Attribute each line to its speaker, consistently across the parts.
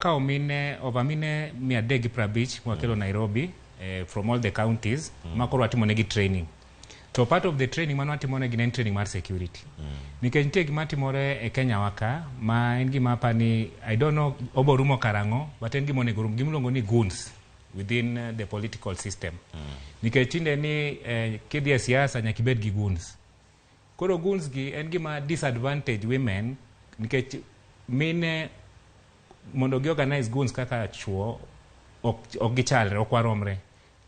Speaker 1: Kao mine ovamine miadegi prabich mwakelo Nairobi from all the counties makoro atimo negi training. So part of the training mano atimo negi training mar security. Nikentie gima timore e Kenya waka ma en gima pani I don't know oborumo karango but en gima onego rum gimluongo ni goons within the political system. Nikechinde ni kidhi siasa nyaka ibed gi goons. Koro goons gi en gima disadvantage women nikech mine mondo gi organize goons kaka chuo ok gichalre ok waromre.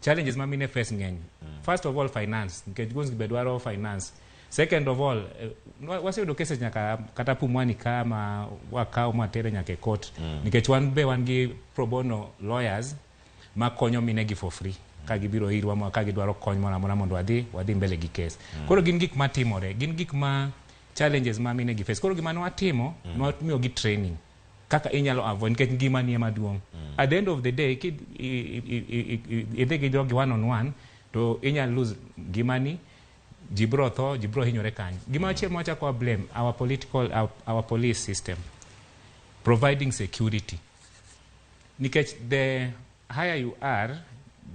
Speaker 1: Challenges ma mine face ngeny. First of all finance nikech goons gibedwaro finance. Second of all waseyudo cases nyaka kata pumwani kama wakao matere nyaka court nikech wan gi pro bono lawyers ma konyo mine gi for free ka gibiro irwa ma ka gidwaro kony mona mondo wadhi mbele gi case. Koro gin gik matimore, gin gik ma challenges ma mine gi face. Koro gima nwatimo nwamiyo gi training kaka inyalo avoid nikech ngima ni maduong. At the end of the day idhi gi jogi one on one to inyalo lose ngimani, jibro tho, jibro hinyore kanyo. Gima chiel mwacha kwa blame our police system providing security. Nikech the higher you are,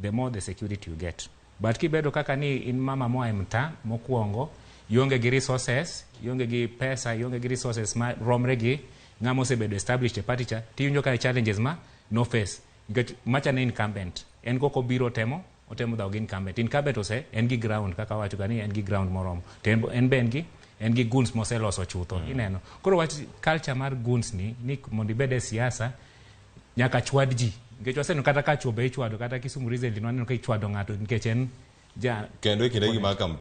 Speaker 1: the more the security you get. But kibedo kaka ni in mama moa mta mokuongo, yonge gi resources, yonge gi pesa, yonge gi resources ma romre gi ngamo sebedo established party cha tiyunjo ka challenges ma no face. Nikech macha ne incumbent. En koko biro otemo da incumbent. Incumbent ose en gi ground kaka wacho gani en gi ground moromo. Tembo en gi goons moseloso chutho. Ineno. Koro wach culture mar goons ni mondo ibede siasa nyaka chwad ji. Nikech waseno kata ka chuo be ichwado kata Kisumu Rizal inwaneno ka ichwado ng'ato nikech en ja
Speaker 2: kendo ikinde gima